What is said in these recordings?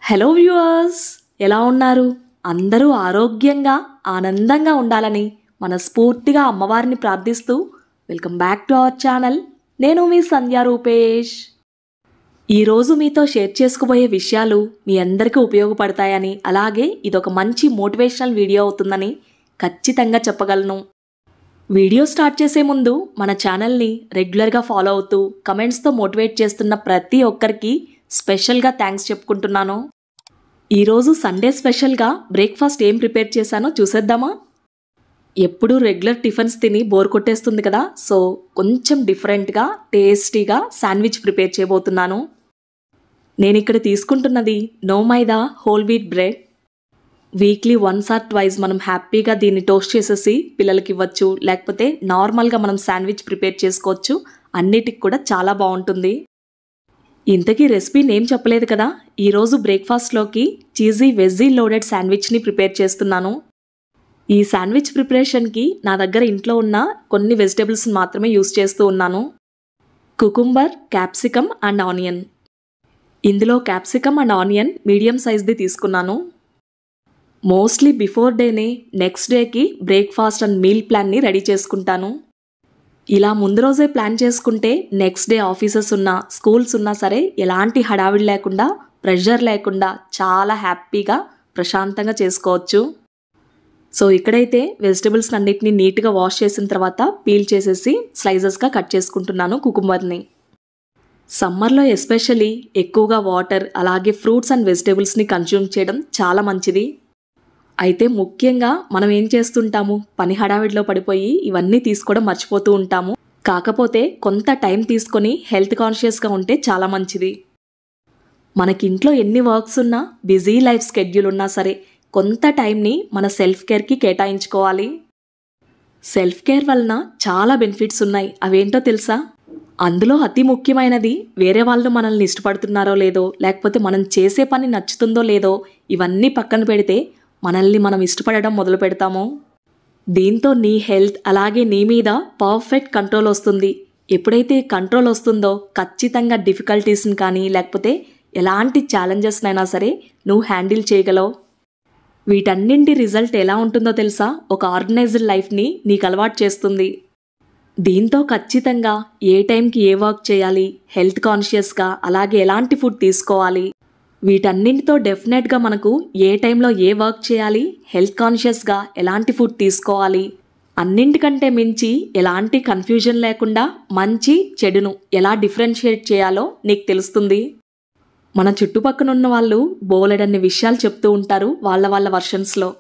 Hello viewers, ఎలా ఉన్నారు? అందరూ ఆరోగ్యంగా ఆనందంగా ఉండాలని మనస్ఫూర్తిగా అమ్మవారిని ప్రార్థిస్తూ welcome back to our channel. నేను మీ సంధ్యా రూపేష్. ఈరోజు మీతో షేర్ చేసుకోబోయే విషయాలు మీ అందరికీ ఉపయోగపడతాయని, అలాగే ఇదొక మంచి మోటివేషనల్ వీడియో అవుతుందని ఖచ్చితంగా చెప్పగలను. వీడియో స్టార్ట్ చేసే ముందు మన ఛానల్ని రెగ్యులర్గా ఫాలో అవుతూ కమెంట్స్తో మోటివేట్ చేస్తున్న ప్రతి ఒక్కరికి స్పెషల్గా థ్యాంక్స్ చెప్పుకుంటున్నాను. ఈరోజు సండే స్పెషల్గా బ్రేక్ఫాస్ట్ ఏం ప్రిపేర్ చేశానో చూసేద్దామా? ఎప్పుడూ రెగ్యులర్ టిఫిన్స్ తిని బోర్ కొట్టేస్తుంది కదా, సో కొంచెం డిఫరెంట్గా టేస్టీగా శాండ్విచ్ ప్రిపేర్ చేయబోతున్నాను. నేను ఇక్కడ తీసుకుంటున్నది no maida whole wheat bread. Weekly once or twice మనం హ్యాపీగా దీన్ని టోస్ట్ చేసేసి పిల్లలకి ఇవ్వచ్చు, లేకపోతే నార్మల్గా మనం శాండ్విచ్ ప్రిపేర్ చేసుకోవచ్చు. అన్నిటికి కూడా చాలా బాగుంటుంది. ఇంతకీ రెసిపీ నేమ్ చెప్పలేదు కదా. ఈరోజు బ్రేక్ఫాస్ట్లోకి చీజీ వెజ్జీ లోడెడ్ శాండ్విచ్ని ప్రిపేర్ చేస్తున్నాను. ఈ శాండ్విచ్ ప్రిపరేషన్కి నా దగ్గర ఇంట్లో ఉన్న కొన్ని వెజిటేబుల్స్ని మాత్రమే యూస్ చేస్తూ ఉన్నాను. Cucumber, capsicum and onion. ఇందులో క్యాప్సికమ్ అండ్ ఆనియన్ మీడియం సైజ్ది తీసుకున్నాను. మోస్ట్లీ బిఫోర్ డేనే నెక్స్ట్ డేకి బ్రేక్ఫాస్ట్ అండ్ మీల్ ప్లాన్ని రెడీ చేసుకుంటాను. ఇలా ముందు రోజే ప్లాన్ చేసుకుంటే నెక్స్ట్ డే ఆఫీసెస్ ఉన్నా స్కూల్స్ ఉన్నా సరే ఎలాంటి హడావిడి లేకుండా, ప్రెషర్ లేకుండా చాలా హ్యాపీగా ప్రశాంతంగా చేసుకోవచ్చు. సో ఇక్కడైతే వెజిటబుల్స్ అన్నిటిని నీట్గా వాష్ చేసిన తర్వాత పీల్ చేసేసి స్లైసెస్గా కట్ చేసుకుంటున్నాను కుకుంబర్ని. సమ్మర్లో ఎస్పెషల్లీ ఎక్కువగా వాటర్ అలాగే ఫ్రూట్స్ అండ్ వెజిటేబుల్స్ని కన్జ్యూమ్ చేయడం చాలా మంచిది. అయితే ముఖ్యంగా మనం ఏం చేస్తుంటాము, పని హడావిడిలో పడిపోయి ఇవన్నీ తీసుకోవడం మర్చిపోతూ ఉంటాము. కాకపోతే కొంత టైం తీసుకొని హెల్త్ కాన్షియస్గా ఉంటే చాలా మంచిది. మనకింట్లో ఎన్ని వర్క్స్ ఉన్నా, బిజీ లైఫ్ స్కెడ్యూల్ ఉన్నా సరే కొంత టైంని మన సెల్ఫ్ కేర్కి కేటాయించుకోవాలి. సెల్ఫ్ కేర్ వలన చాలా బెనిఫిట్స్ ఉన్నాయి. అవేంటో తెలుసా? అందులో అతి ముఖ్యమైనది వేరే వాళ్ళు మనల్ని ఇష్టపడుతున్నారో లేదో, లేకపోతే మనం చేసే పని నచ్చుతుందో లేదో ఇవన్నీ పక్కన పెడితే మనల్ని మనం ఇష్టపడడం మొదలు పెడతాము. దీంతో నీ హెల్త్ అలాగే నీ మీద పర్ఫెక్ట్ కంట్రోల్ వస్తుంది. ఎప్పుడైతే కంట్రోల్ వస్తుందో ఖచ్చితంగా డిఫికల్టీస్ని కానీ లేకపోతే ఎలాంటి ఛాలెంజెస్నైనా సరే నువ్వు హ్యాండిల్ చేయగలవు. వీటన్నింటి రిజల్ట్ ఎలా ఉంటుందో తెలుసా? ఒక ఆర్గనైజ్డ్ లైఫ్ని నీకు అలవాటు చేస్తుంది. దీంతో ఖచ్చితంగా ఏ టైంకి ఏ వర్క్ చేయాలి, హెల్త్ కాన్షియస్గా అలాగే ఎలాంటి ఫుడ్ తీసుకోవాలి, వీటన్నింటితో డెఫినెట్గా మనకు ఏ టైంలో ఏ వర్క్ చేయాలి, హెల్త్ కాన్షియస్గా ఎలాంటి ఫుడ్ తీసుకోవాలి, అన్నింటికంటే మించి ఎలాంటి కన్ఫ్యూజన్ లేకుండా మంచి చెడును ఎలా డిఫరెన్షియేట్ చేయాలో నీకు తెలుస్తుంది. మన చుట్టుపక్కన ఉన్న వాళ్ళు బోలెడన్ని విషయాలు చెప్తూ ఉంటారు వాళ్ళ వర్షన్స్లో.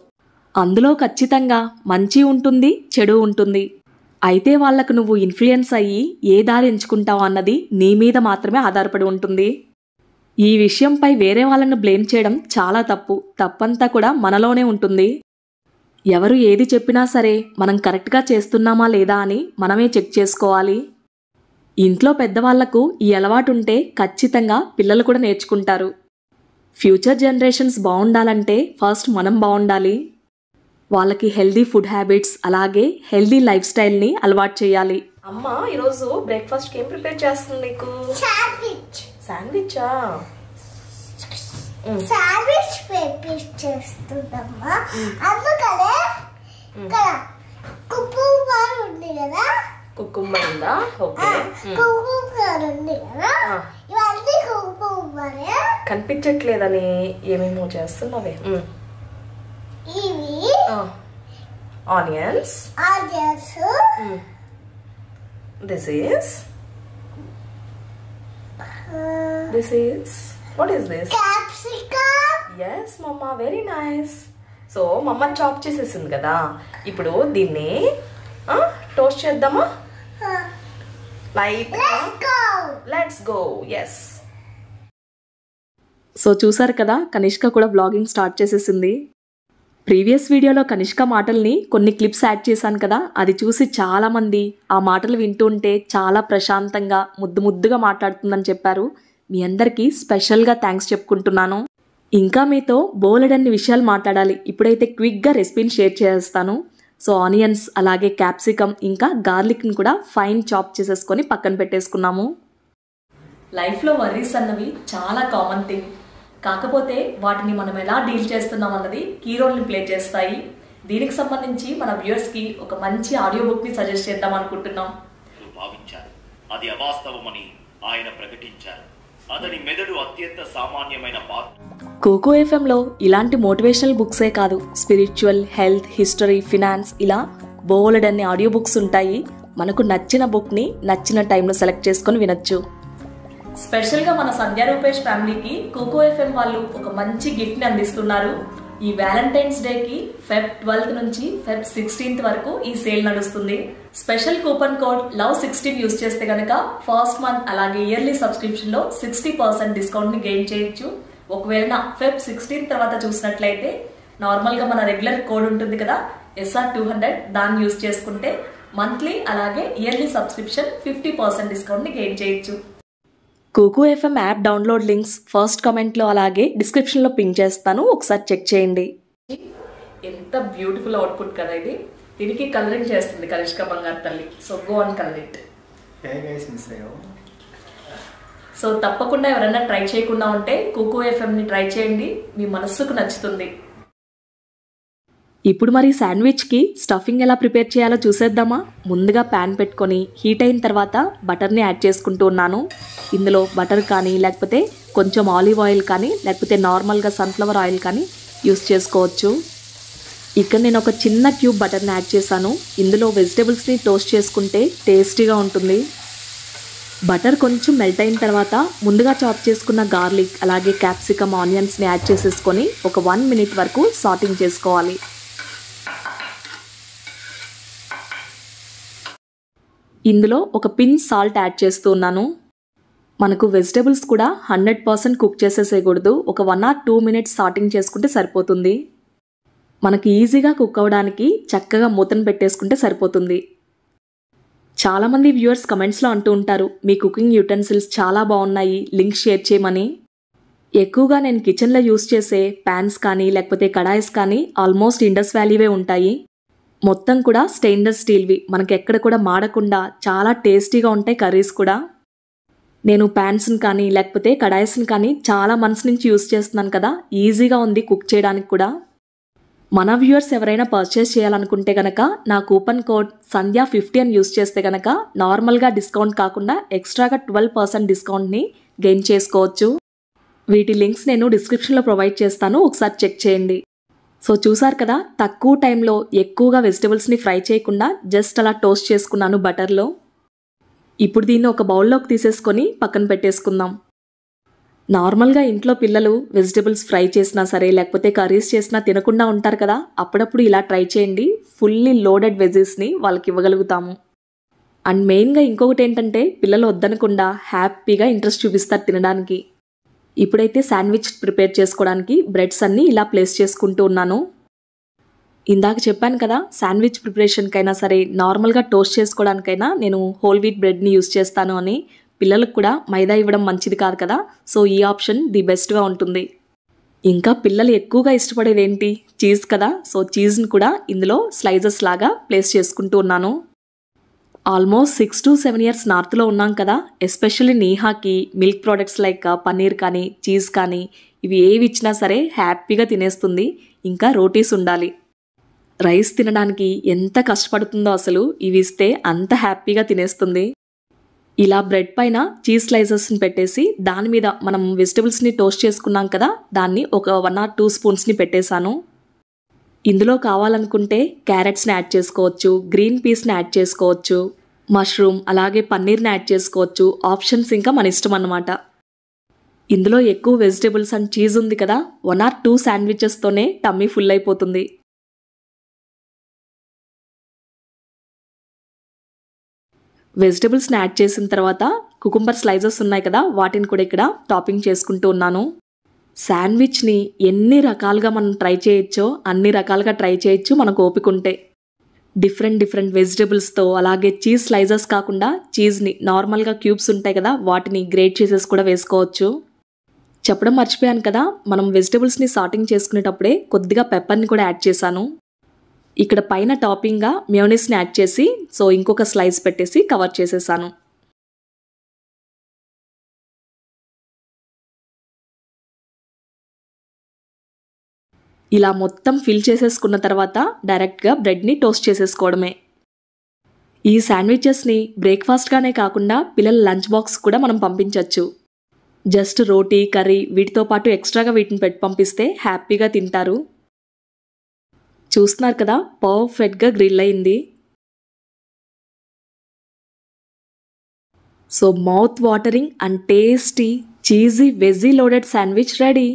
అందులో ఖచ్చితంగా మంచి ఉంటుంది, చెడు ఉంటుంది. అయితే వాళ్లకు నువ్వు ఇన్ఫ్లుయెన్స్ అయ్యి ఏ దారి ఎంచుకుంటావు అన్నది నీ మీద మాత్రమే ఆధారపడి ఉంటుంది. ఈ విషయంపై వేరే వాళ్ళను బ్లేమ్ చేయడం చాలా తప్పు. తప్పంతా కూడా మనలోనే ఉంటుంది. ఎవరు ఏది చెప్పినా సరే మనం కరెక్ట్గా చేస్తున్నామా లేదా అని మనమే చెక్ చేసుకోవాలి. ఇంట్లో పెద్దవాళ్లకు ఈ అలవాటు ఉంటే ఖచ్చితంగా పిల్లలు కూడా నేర్చుకుంటారు. ఫ్యూచర్ జనరేషన్స్ బాగుండాలంటే ఫస్ట్ మనం బాగుండాలి. వాళ్ళకి హెల్దీ ఫుడ్ హ్యాబిట్స్ అలాగే హెల్దీ లైఫ్ స్టైల్ని అలవాటు చేయాలి. అమ్మ ఈరోజు బ్రేక్ఫాస్ట్కి ఏం ప్రిపేర్ చేస్తుంది నీకు? శాండ్విచా? శాండ్విచ్ ప్రిపేర్ చేస్తుందమ్మా. అందుకనే ఇక్కడ కుకుంబర్ ఉంది కదా. కుకుంబర్ ఉందా? ఓకే. కుకుంబర్ ఉంది కదా, ఇవన్నీ కుకుంబరే. కనిపించట్లేదని ఏమేమో చేస్తున్నావే. ఇవి onions. This is what is this? Capsicum. Yes, mama, very nice. So, mama chop చేసేసింది కదా. ఇప్పుడు దీన్ని టోస్ట్ చేద్దామా? Light. Let's go. Yes. So చూసారు కదా, కనిష్క కూడా బ్లాగింగ్ స్టార్ట్ చేసేసింది. ప్రీవియస్ వీడియోలో కనిష్క మాటల్ని కొన్ని క్లిప్స్ యాడ్ చేశాను కదా, అది చూసి చాలామంది ఆ మాటలు వింటుంటే చాలా ప్రశాంతంగా ముద్దుగా మాట్లాడుతుందని చెప్పారు. మీ అందరికీ స్పెషల్గా థ్యాంక్స్ చెప్పుకుంటున్నాను. ఇంకా మీతో బోలెడన్ని విషయాలు మాట్లాడాలి. ఇప్పుడైతే క్విక్గా రెసిపీని షేర్ చేస్తాను. సో ఆనియన్స్ అలాగే క్యాప్సికమ్ ఇంకా గార్లిక్ని కూడా ఫైన్ చాప్ చేసేసుకొని పక్కన పెట్టేసుకున్నాము. లైఫ్లో వర్రీస్ అన్నవి చాలా కామన్ థింగ్. కాకపోతే వాటిని మనం ఎలా డీల్ చేస్తున్నాం అన్నది కీ రోల్ని ప్లే చేస్తాయి. దీనికి సంబంధించి మన వ్యూయర్స్కి ఒక మంచి ఆడియో బుక్ని సజెస్ట్ చేద్దాం అనుకుంటున్నాం. భావించారు, అది అవాస్తవమని ఆయన ప్రకటించారు. అతని మెదడు అత్యంత సామాన్యమైన కోకో ఎఫ్ఎంలో ఇలాంటి మోటివేషనల్ బుక్సే కాదు, స్పిరిచువల్, హెల్త్, హిస్టరీ, ఫినాన్స్ ఇలా బోలెడన్ని ఆడియో బుక్స్ ఉంటాయి. మనకు నచ్చిన బుక్ని నచ్చిన టైంలో సెలెక్ట్ చేసుకొని వినొచ్చు. స్పెషల్గా మన సంధ్యా రూపేష్ ఫ్యామిలీకి కోకో ఎఫ్ఎం వాళ్ళు ఒక మంచి గిఫ్ట్ని అందిస్తున్నారు. ఈ వ్యాలంటైన్స్ డేకి ఫెబ్ 12th నుంచి ఫెబ్ 16th వరకు ఈ సేల్ నడుస్తుంది. Special coupon code LOVE16 use చేస్తే కనుక ఫస్ట్ మంత్ అలాగే ఇయర్లీ సబ్స్క్రిప్షన్లో 60% డిస్కౌంట్ని గెయిన్ చేయొచ్చు. ఒకవేళ ఫెబ్ 16 తర్వాత చూసినట్లయితే నార్మల్గా మన రెగ్యులర్ కోడ్ ఉంటుంది కదా SR200, దాన్ని యూజ్ చేసుకుంటే మంత్లీ అలాగే ఇయర్లీ సబ్స్క్రిప్షన్ 50% డిస్కౌంట్ని గెయిన్ చేయొచ్చు. Kuku FM app download links first కామెంట్లో అలాగే డిస్క్రిప్షన్లో పింక్ చేస్తాను, ఒకసారి చెక్ చేయండి. ఎంత బ్యూటిఫుల్ అవుట్పుట్ కదా ఇది. దీనికి కలరింగ్ చేస్తుంది కనిష్క బంగారు తల్లి. So go on colour it. So తప్పకుండా ఎవరైనా ట్రై చేయకుండా ఉంటే కోకో ఎఫ్ఎంని ట్రై చేయండి, మీ మనస్సుకు నచ్చుతుంది. ఇప్పుడు మరి శాండ్విచ్కి స్టఫింగ్ ఎలా ప్రిపేర్ చేయాలో చూసేద్దామా. ముందుగా ప్యాన్ పెట్టుకొని హీట్ అయిన తర్వాత బటర్ని యాడ్ చేసుకుంటూ ఉన్నాను. ఇందులో బటర్ కానీ లేకపోతే కొంచెం ఆలివ్ ఆయిల్ కానీ లేకపోతే నార్మల్గా సన్ఫ్లవర్ ఆయిల్ కానీ యూస్ చేసుకోవచ్చు. ఇక్కడ నేను ఒక చిన్న క్యూబ్ బటర్ని యాడ్ చేశాను. ఇందులో వెజిటేబుల్స్ని టోస్ట్ చేసుకుంటే టేస్టీగా ఉంటుంది. బటర్ కొంచెం మెల్ట్ అయిన తర్వాత ముందుగా చాప్ చేసుకున్న గార్లిక్ అలాగే క్యాప్సికమ్, ఆనియన్స్ని యాడ్ చేసేసుకొని ఒక 1 minute వరకు సాటింగ్ చేసుకోవాలి. ఇందులో ఒక పిన్ సాల్ట్ యాడ్ చేస్తూ ఉన్నాను. మనకు వెజిటేబుల్స్ కూడా 100% కుక్ చేసేసేయకూడదు, ఒక 1 or 2 minutes సాటింగ్ చేసుకుంటే సరిపోతుంది. మనకి ఈజీగా కుక్ అవ్వడానికి చక్కగా మూతను పెట్టేసుకుంటే సరిపోతుంది. చాలామంది వ్యూవర్స్ కమెంట్స్లో అంటూ ఉంటారు, మీ కుకింగ్ యూటెన్సిల్స్ చాలా బాగున్నాయి, లింక్ షేర్ చేయమని. ఎక్కువగా నేను కిచెన్లో యూస్ చేసే ప్యాన్స్ కానీ లేకపోతే కడాయిస్ కానీ ఆల్మోస్ట్ ఇండస్ వ్యాలీవే ఉంటాయి. మొత్తం కూడా స్టెయిన్లెస్ స్టీల్వి, మనకి ఎక్కడ కూడా మాడకుండా చాలా టేస్టీగా ఉంటాయి కర్రీస్ కూడా. నేను ప్యాన్స్ని కానీ లేకపోతే కడాయిస్ని కానీ చాలా మంత్స్ నుంచి యూస్ చేస్తున్నాను కదా, ఈజీగా ఉంది కుక్ చేయడానికి కూడా. మన వ్యూవర్స్ ఎవరైనా పర్చేస్ చేయాలనుకుంటే కనుక నా కూపన్ కోడ్ సంధ్య50 అని యూస్ చేస్తే కనుక నార్మల్గా డిస్కౌంట్ కాకుండా ఎక్స్ట్రాగా 12% డిస్కౌంట్ని గెయిన్ చేసుకోవచ్చు. వీటి లింక్స్ నేను డిస్క్రిప్షన్లో ప్రొవైడ్ చేస్తాను, ఒకసారి చెక్ చేయండి. సో చూసారు కదా, తక్కువ టైంలో ఎక్కువగా వెజిటబుల్స్ని ఫ్రై చేయకుండా జస్ట్ అలా టోస్ట్ చేసుకున్నాను బటర్లో. ఇప్పుడు దీన్ని ఒక బౌల్లోకి తీసేసుకొని పక్కన పెట్టేసుకుందాం. నార్మల్గా ఇంట్లో పిల్లలు వెజిటబుల్స్ ఫ్రై చేసినా సరే లేకపోతే కర్రీస్ చేసినా తినకుండా ఉంటారు కదా, అప్పుడప్పుడు ఇలా ట్రై చేయండి. ఫుల్లీ లోడెడ్ వెజెస్ని వాళ్ళకి ఇవ్వగలుగుతాము. అండ్ మెయిన్గా ఇంకొకటి ఏంటంటే పిల్లలు వద్దనకుండా హ్యాపీగా ఇంట్రెస్ట్ చూపిస్తారు తినడానికి. ఇప్పుడైతే శాండ్విచ్ ప్రిపేర్ చేసుకోవడానికి బ్రెడ్స్ అన్నీ ఇలా ప్లేస్ చేసుకుంటూ ఉన్నాను. ఇందాక చెప్పాను కదా, శాండ్విచ్ ప్రిపరేషన్కైనా సరే నార్మల్గా టోస్ట్ చేసుకోవడానికైనా నేను హోల్ వీట్ బ్రెడ్ని యూస్ చేస్తాను అని. పిల్లలకు కూడా మైదా ఇవ్వడం మంచిది కాదు కదా, సో ఈ ఆప్షన్ ది బెస్ట్గా ఉంటుంది. ఇంకా పిల్లలు ఎక్కువగా ఇష్టపడేది ఏంటి, చీజ్ కదా. సో చీజ్ని కూడా ఇందులో స్లైజెస్ లాగా ప్లేస్ చేసుకుంటూ ఉన్నాను. ఆల్మోస్ట్ 6 to 7 years నార్త్లో ఉన్నాం కదా, ఎస్పెషల్లీ నీహాకి మిల్క్ ప్రోడక్ట్స్ లైక్ పన్నీర్ కానీ చీజ్ కానీ ఇవి ఏవి ఇచ్చినా సరే హ్యాపీగా తినేస్తుంది. ఇంకా రోటీస్ ఉండాలి. రైస్ తినడానికి ఎంత కష్టపడుతుందో అసలు, ఇవి ఇస్తే అంత హ్యాపీగా తినేస్తుంది. ఇలా బ్రెడ్ పైన చీజ్ స్లైసెస్ని పెట్టేసి దాని మీద మనం వెజిటబుల్స్ని టోస్ట్ చేసుకున్నాం కదా, దాన్ని ఒక 1 or 2 spoons పెట్టేశాను. ఇందులో కావాలనుకుంటే క్యారెట్స్ని యాడ్ చేసుకోవచ్చు, గ్రీన్ పీస్ని యాడ్ చేసుకోవచ్చు, మష్రూమ్ అలాగే పన్నీర్ని యాడ్ చేసుకోవచ్చు. ఆప్షన్స్ ఇంకా మన ఇష్టం అన్నమాట. ఇందులో ఎక్కువ వెజిటబుల్స్ అండ్ చీజ్ ఉంది కదా, 1 or 2 శాండ్విచెస్తోనే టమ్మీ ఫుల్ అయిపోతుంది. వెజిటబుల్స్ని యాడ్ చేసిన తర్వాత కుకుంబర్ స్లైసెస్ ఉన్నాయి కదా, వాటిని కూడా ఇక్కడ టాపింగ్ చేసుకుంటూ ఉన్నాను. శాండ్విచ్ని ఎన్ని రకాలుగా మనం ట్రై చేయొచ్చో అన్ని రకాలుగా ట్రై చేయొచ్చు మనకు ఓపిక ఉంటే. డిఫరెంట్ వెజిటబుల్స్తో అలాగే చీజ్ స్లైసెస్ కాకుండా చీజ్ని నార్మల్గా క్యూబ్స్ ఉంటాయి కదా, వాటిని గ్రేట్ చేసేసి కూడా వేసుకోవచ్చు. చెప్పడం మర్చిపోయాను కదా, మనం వెజిటబుల్స్ని సార్టింగ్ చేసుకునేటప్పుడే కొద్దిగా పెప్పర్ని కూడా యాడ్ చేశాను. ఇక్కడ పైన టాపింగ్గా మయోనీస్ని యాడ్ చేసి సో ఇంకొక స్లైస్ పెట్టేసి కవర్ చేసేసాను. ఇలా మొత్తం ఫిల్ చేసేసుకున్న తర్వాత డైరెక్ట్గా బ్రెడ్ని టోస్ట్ చేసేసుకోవడమే. ఈ శాండ్విచెస్ని బ్రేక్ఫాస్ట్గానే కాకుండా పిల్లల లంచ్ బాక్స్ కూడా మనం పంపించవచ్చు. జస్ట్ రోటీ, కర్రీ వీటితో పాటు ఎక్స్ట్రాగా వీటిని పెట్టి పంపిస్తే హ్యాపీగా తింటారు. చూస్తున్నారు కదా, పర్ఫెక్ట్గా గ్రిల్ అయింది. So mouth watering and tasty cheesy veggie loaded sandwich ready.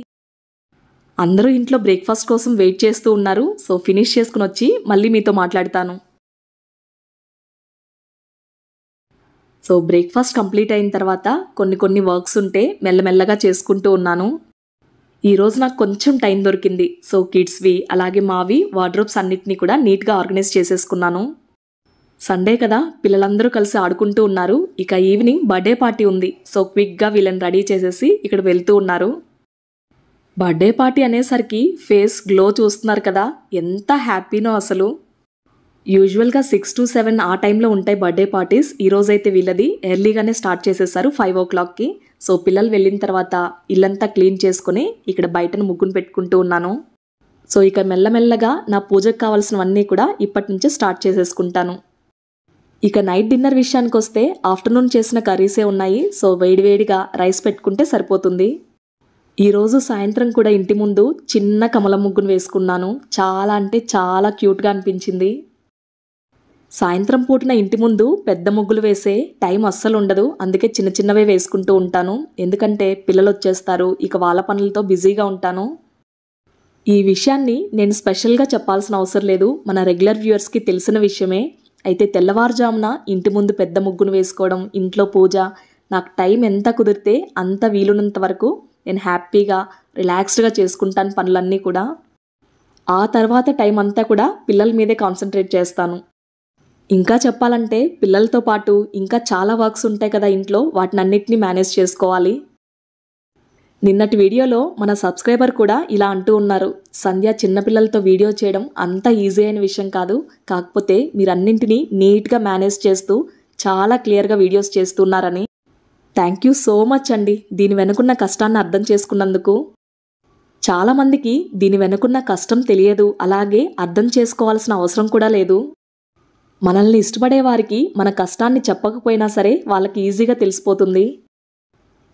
అందరూ ఇంట్లో బ్రేక్ఫాస్ట్ కోసం వెయిట్ చేస్తూ ఉన్నారు. సో ఫినిష్ చేసుకుని వచ్చి మళ్ళీ మీతో మాట్లాడతాను. సో బ్రేక్ఫాస్ట్ కంప్లీట్ అయిన తర్వాత కొన్ని వర్క్స్ ఉంటే మెల్లమెల్లగా చేసుకుంటూ ఉన్నాను. ఈరోజు నాకు కొంచెం టైం దొరికింది. సో కిడ్స్వి అలాగే మావి వార్డ్రోబ్స్ అన్నిటినీ కూడా నీట్గా ఆర్గనైజ్ చేసేసుకున్నాను. సండే కదా, పిల్లలందరూ కలిసి ఆడుకుంటూ ఉన్నారు. ఇక ఈవినింగ్ బర్త్డే పార్టీ ఉంది. సో క్విక్గా వీళ్ళని రెడీ చేసేసి ఇక్కడ వెళ్తూ ఉన్నారు. బర్త్డే పార్టీ అనేసరికి ఫేస్ గ్లో చూస్తున్నారు కదా, ఎంత హ్యాపీనో అసలు. యూజువల్గా 6 to 7 ఆ టైంలో ఉంటాయి బర్త్డే పార్టీస్. ఈరోజైతే వీళ్ళది ఎర్లీగానే స్టార్ట్ చేసేసారు 5 o'clockకి. సో పిల్లలు వెళ్ళిన తర్వాత ఇల్లంతా క్లీన్ చేసుకుని ఇక్కడ బయటను ముగ్గును పెట్టుకుంటూ ఉన్నాను. సో ఇక మెల్లమెల్లగా నా పూజకు కావాల్సినవన్నీ కూడా ఇప్పటి నుంచే స్టార్ట్ చేసేసుకుంటాను. ఇక నైట్ డిన్నర్ విషయానికి వస్తే ఆఫ్టర్నూన్ చేసిన కర్రీసే ఉన్నాయి. సో వేడివేడిగా రైస్ పెట్టుకుంటే సరిపోతుంది. ఈరోజు సాయంత్రం కూడా ఇంటి ముందు చిన్న కమలం ముగ్గును వేసుకున్నాను. చాలా అంటే చాలా క్యూట్గా అనిపించింది. సాయంత్రం పూటన ఇంటి ముందు పెద్ద ముగ్గులు వేసే టైం అస్సలు ఉండదు. అందుకే చిన్నవే వేసుకుంటూ ఉంటాను. ఎందుకంటే పిల్లలు వచ్చేస్తారు, ఇక వాళ్ళ పనులతో బిజీగా ఉంటాను. ఈ విషయాన్ని నేను స్పెషల్గా చెప్పాల్సిన అవసరం లేదు, మన రెగ్యులర్ వ్యూవర్స్కి తెలిసిన విషయమే. అయితే తెల్లవారుజామున ఇంటి ముందు పెద్ద ముగ్గును వేసుకోవడం, ఇంట్లో పూజ, నాకు టైం ఎంత కుదిరితే అంత వీలున్నంత వరకు నేను హ్యాపీగా రిలాక్స్డ్గా చేసుకుంటాను పనులన్నీ కూడా. ఆ తర్వాత టైం అంతా కూడా పిల్లల మీదే కాన్సన్ట్రేట్ చేస్తాను. ఇంకా చెప్పాలంటే పిల్లలతో పాటు ఇంకా చాలా వర్క్స్ ఉంటాయి కదా ఇంట్లో, వాటినన్నిటినీ మేనేజ్ చేసుకోవాలి. నిన్నటి వీడియోలో మన సబ్స్క్రైబర్ కూడా ఇలా అంటూ ఉన్నారు, సంధ్య చిన్నపిల్లలతో వీడియో చేయడం అంత ఈజీ అయిన విషయం కాదు, కాకపోతే మీరన్నింటినీ నీట్గా మేనేజ్ చేస్తూ చాలా క్లియర్గా వీడియోస్ చేస్తున్నారని. థ్యాంక్ యూ సో మచ్ అండి, దీని వెనుకున్న కష్టాన్ని అర్థం చేసుకున్నందుకు. చాలామందికి దీని వెనుకున్న కష్టం తెలియదు, అలాగే అర్థం చేసుకోవాల్సిన అవసరం కూడా లేదు. మనల్ని ఇష్టపడే వారికి మన కష్టాన్ని చెప్పకపోయినా సరే వాళ్ళకి ఈజీగా తెలిసిపోతుంది.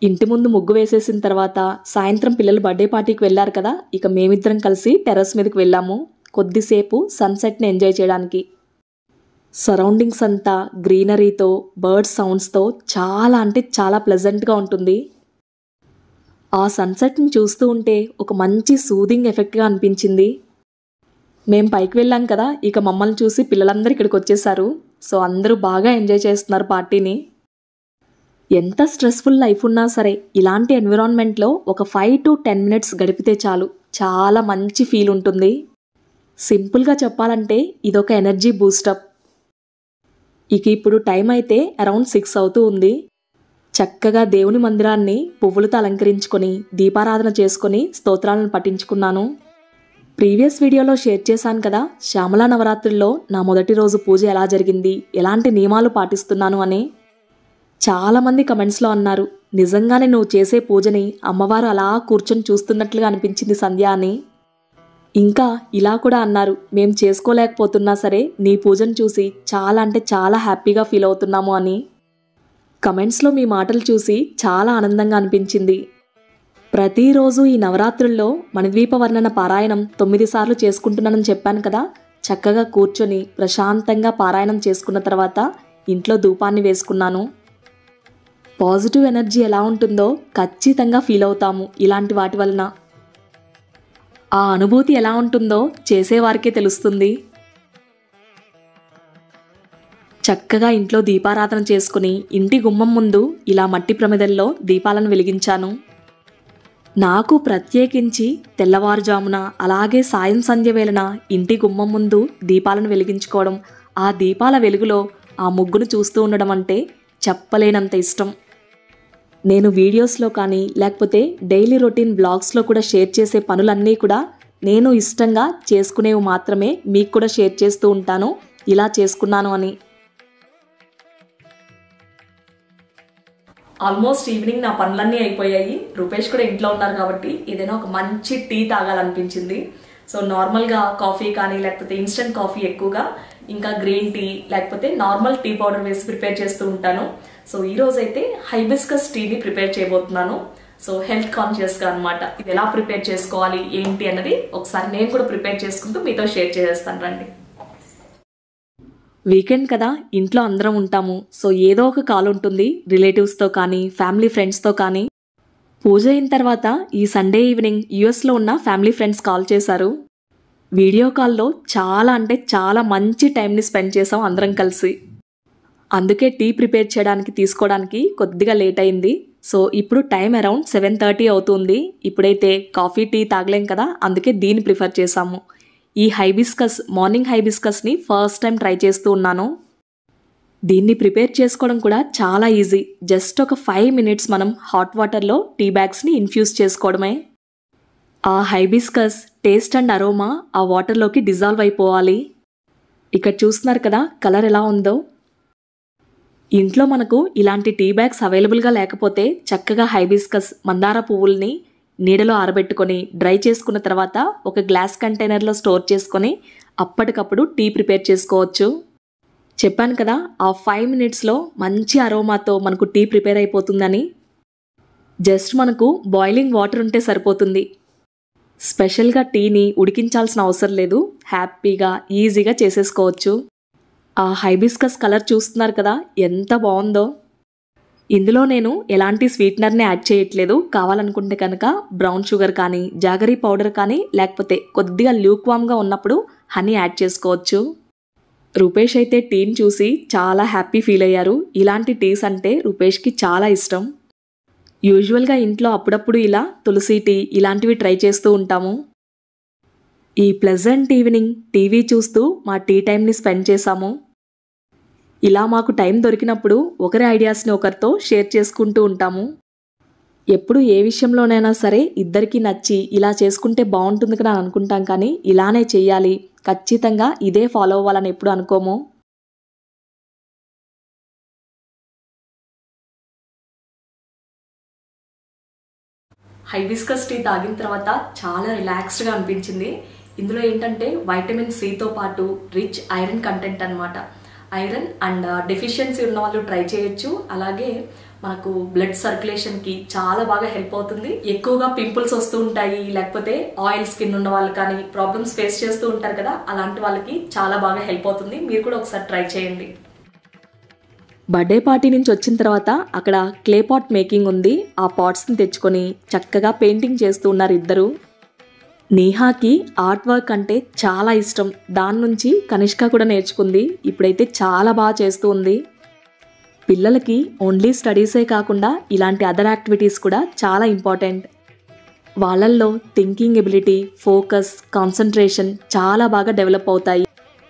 ఇంటి ముందు ముగ్గు వేసేసిన తర్వాత సాయంత్రం పిల్లలు బర్త్డే పార్టీకి వెళ్ళారు కదా, ఇక మేమిద్దరం కలిసి టెర్రస్ మీదకి వెళ్ళాము కొద్దిసేపు సన్సెట్ని ఎంజాయ్ చేయడానికి. సరౌండింగ్స్ అంతా గ్రీనరీతో, బర్డ్ సౌండ్స్తో చాలా అంటే చాలా ప్లెజెంట్గా ఉంటుంది. ఆ సన్సెట్ని చూస్తూ ఉంటే ఒక మంచి సూదింగ్ ఎఫెక్ట్గా అనిపించింది. మేము పైకి వెళ్ళాం కదా, ఇక మమ్మల్ని చూసి పిల్లలందరూ ఇక్కడికి వచ్చేసారు. సో అందరూ బాగా ఎంజాయ్ చేస్తున్నారు పార్టీని. ఎంత స్ట్రెస్ఫుల్ లైఫ్ ఉన్నా సరే ఇలాంటి ఎన్విరాన్మెంట్లో ఒక 5 to 10 minutes గడిపితే చాలు, చాలా మంచి ఫీల్ ఉంటుంది. సింపుల్గా చెప్పాలంటే ఇదొక ఎనర్జీ బూస్టప్. ఇక ఇప్పుడు టైం అయితే అరౌండ్ 6 అవుతూ ఉంది. చక్కగా దేవుని మందిరాన్ని పువ్వులతో అలంకరించుకొని దీపారాధన చేసుకొని స్తోత్రాలను పఠించుకున్నాను. ప్రీవియస్ వీడియోలో షేర్ చేశాను కదా, శ్యామలా నవరాత్రుల్లో నా మొదటి రోజు పూజ ఎలా జరిగింది, ఎలాంటి నియమాలు పాటిస్తున్నాను అని. చాలామంది కమెంట్స్లో అన్నారు, నిజంగానే నువ్వు చేసే పూజని అమ్మవారు అలా కూర్చొని చూస్తున్నట్లుగా అనిపించింది సంధ్య అని. ఇంకా ఇలా కూడా అన్నారు, మేం చేసుకోలేకపోతున్నా సరే నీ పూజను చూసి చాలా అంటే చాలా హ్యాపీగా ఫీల్ అవుతున్నాము అని. కమెంట్స్లో మీ మాటలు చూసి చాలా ఆనందంగా అనిపించింది. ప్రతిరోజు ఈ నవరాత్రుల్లో మణిద్వీప వర్ణన పారాయణం 9 సార్లు చేసుకుంటున్నానని చెప్పాను కదా, చక్కగా కూర్చొని ప్రశాంతంగా పారాయణం చేసుకున్న తర్వాత ఇంట్లో ధూపాన్ని వేసుకున్నాను. పాజిటివ్ ఎనర్జీ ఎలా ఉంటుందో ఖచ్చితంగా ఫీల్ అవుతాము ఇలాంటి వాటి వలన. ఆ అనుభూతి ఎలా ఉంటుందో చేసేవారికే తెలుస్తుంది. చక్కగా ఇంట్లో దీపారాధన చేసుకుని ఇంటి గుమ్మం ముందు ఇలా మట్టి ప్రమిదల్లో దీపాలను వెలిగించాను. నాకు ప్రత్యేకించి తెల్లవారుజామున అలాగే సాయం సంధ్య వేళన ఇంటి గుమ్మం ముందు దీపాలను వెలిగించుకోవడం, ఆ దీపాల వెలుగులో ఆ ముగ్గును చూస్తూ ఉండడం అంటే చెప్పలేనంత ఇష్టం. నేను వీడియోస్లో కానీ లేకపోతే డైలీ రొటీన్ బ్లాగ్స్లో కూడా షేర్ చేసే పనులన్నీ కూడా నేను ఇష్టంగా చేసుకునేవి మాత్రమే మీకు కూడా షేర్ చేస్తూ ఉంటాను, ఇలా చేసుకున్నాను అని. ఆల్మోస్ట్ ఈవినింగ్ నా పనులన్నీ అయిపోయాయి. రూపేష్ కూడా ఇంట్లో ఉన్నారు కాబట్టి ఏదైనా ఒక మంచి టీ తాగాలనిపించింది. సో నార్మల్గా కాఫీ కానీ లేకపోతే ఇన్స్టెంట్ కాఫీ ఎక్కువగా, ఇంకా గ్రీన్ టీ లేకపోతే నార్మల్ టీ పౌడర్ వేసి ప్రిపేర్ చేస్తూ ఉంటాను. సో ఈ రోజు అయితే హైబిస్కస్ టీని ప్రిపేర్ చేయబోతున్నాను. సో హెల్త్ కాన్షియస్గా అనమాట. ఇది ఎలా ప్రిపేర్ చేసుకోవాలి ఏంటి అన్నది ఒకసారి నేను కూడా ప్రిపేర్ చేసుకుంటూ మీతో షేర్ చేసేస్తాను రండి. వీకెండ్ కదా, ఇంట్లో అందరం ఉంటాము. సో ఏదో ఒక కాల్ ఉంటుంది, రిలేటివ్స్తో కానీ ఫ్యామిలీ ఫ్రెండ్స్తో కానీ. పూజ అయిన తర్వాత ఈ సండే ఈవినింగ్ యూఎస్లో ఉన్న ఫ్యామిలీ ఫ్రెండ్స్ కాల్ చేశారు. వీడియో కాల్లో చాలా అంటే చాలా మంచి టైంని స్పెండ్ చేసాం అందరం కలిసి. అందుకే టీ ప్రిపేర్ చేయడానికి తీసుకోవడానికి కొద్దిగా లేట్ అయింది. సో ఇప్పుడు టైం అరౌండ్ 7:30 అవుతుంది. ఇప్పుడైతే కాఫీ టీ తాగలేం కదా, అందుకే దీన్ని ప్రిఫర్ చేసాము. ఈ హైబిస్కస్, మార్నింగ్ హైబిస్కస్ని ఫస్ట్ టైం ట్రై చేస్తూ ఉన్నాను. దీన్ని ప్రిపేర్ చేసుకోవడం కూడా చాలా ఈజీ. జస్ట్ ఒక 5 minutes మనం హాట్ వాటర్లో టీ బ్యాగ్స్ని ఇన్ఫ్యూజ్ చేసుకోవడమే. ఆ హైబిస్కస్ టేస్ట్ అండ్ అరోమా ఆ వాటర్లోకి డిజాల్వ్ అయిపోవాలి. ఇక్కడ చూస్తున్నారు కదా కలర్ ఎలా ఉందో. ఇంట్లో మనకు ఇలాంటి టీ బ్యాగ్స్ అవైలబుల్గా లేకపోతే చక్కగా హైబిస్కస్ మందార పువ్వుల్ని నీడలో ఆరబెట్టుకొని డ్రై చేసుకున్న తర్వాత ఒక గ్లాస్ కంటైనర్లో స్టోర్ చేసుకొని అప్పటికప్పుడు టీ ప్రిపేర్ చేసుకోవచ్చు. చెప్పాను కదా, ఆ 5 minutesలో మంచి అరోమాతో మనకు టీ ప్రిపేర్ అయిపోతుందని. జస్ట్ మనకు బాయిలింగ్ వాటర్ ఉంటే సరిపోతుంది. స్పెషల్గా టీని ఉడికించాల్సిన అవసరం లేదు, హ్యాపీగా ఈజీగా చేసేసుకోవచ్చు. ఆ హైబిస్కస్ కలర్ చూస్తున్నారు కదా ఎంత బాగుందో. ఇందులో నేను ఎలాంటి స్వీట్నర్ని యాడ్ చేయట్లేదు. కావాలనుకుంటే కనుక బ్రౌన్ షుగర్ కానీ జాగరీ పౌడర్ కానీ లేకపోతే కొద్దిగా ల్యూక్వామ్గా ఉన్నప్పుడు హనీ యాడ్ చేసుకోవచ్చు. రూపేష్ అయితే టీని చూసి చాలా హ్యాపీ ఫీల్ అయ్యారు. ఇలాంటి టీస్ అంటే రూపేష్కి చాలా ఇష్టం. యూజువల్గా ఇంట్లో అప్పుడప్పుడు ఇలా తులసి టీ ఇలాంటివి ట్రై చేస్తూ ఉంటాము. ఈ ప్లెజెంట్ ఈవినింగ్ టీవీ చూస్తూ మా టీ టైంని స్పెండ్ చేశాము. ఇలా మాకు టైం దొరికినప్పుడు ఒకరి ఐడియాస్ని ఒకరితో షేర్ చేసుకుంటూ ఉంటాము. ఎప్పుడు ఏ విషయంలోనైనా సరే ఇద్దరికీ నచ్చి ఇలా చేసుకుంటే బాగుంటుంది కదా అని అనుకుంటాం, కానీ ఇలానే చెయ్యాలి, ఖచ్చితంగా ఇదే ఫాలో అవ్వాలని ఎప్పుడు అనుకోము. హైబిస్కస్ టీ తాగిన తర్వాత చాలా రిలాక్స్డ్గా అనిపించింది. ఇందులో ఏంటంటే వైటమిన్ సితో పాటు రిచ్ ఐరన్ కంటెంట్ అనమాట. ఐరన్ అండ్ డెఫిషియన్సీ ఉన్న వాళ్ళు ట్రై చేయొచ్చు. అలాగే మనకు బ్లడ్ సర్క్యులేషన్కి చాలా బాగా హెల్ప్ అవుతుంది. ఎక్కువగా పింపుల్స్ వస్తూ ఉంటాయి, లేకపోతే ఆయిల్ స్కిన్ ఉన్న వాళ్ళు కానీ ప్రాబ్లమ్స్ ఫేస్ చేస్తూ ఉంటారు కదా, అలాంటి వాళ్ళకి చాలా బాగా హెల్ప్ అవుతుంది. మీరు కూడా ఒకసారి ట్రై చేయండి. బర్త్డే పార్టీ నుంచి వచ్చిన తర్వాత అక్కడ క్లే పాట్ మేకింగ్ ఉంది. ఆ పాట్స్ని తెచ్చుకొని చక్కగా పెయింటింగ్ చేస్తూ ఉన్నారు ఇద్దరు. నేహాకి ఆర్ట్ వర్క్ అంటే చాలా ఇష్టం. దాని నుంచి కనిష్క కూడా నేర్చుకుంది. ఇప్పుడైతే చాలా బాగా చేస్తూ ఉంది. పిల్లలకి ఓన్లీ స్టడీసే కాకుండా ఇలాంటి అదర్ యాక్టివిటీస్ కూడా చాలా ఇంపార్టెంట్. వాళ్ళల్లో థింకింగ్ ఎబిలిటీ, ఫోకస్, కాన్సన్ట్రేషన్ చాలా బాగా డెవలప్ అవుతాయి.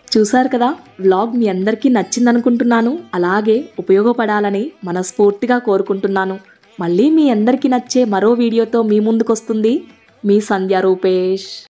చూసారు కదా, వ్లాగ్ మీ అందరికీ నచ్చిందనుకుంటున్నాను. అలాగే ఉపయోగపడాలని మనస్ఫూర్తిగా కోరుకుంటున్నాను. మళ్ళీ మీ అందరికీ నచ్చే మరో వీడియోతో మీ ముందుకు వస్తుంది మీ సంధ్య రూపేష్.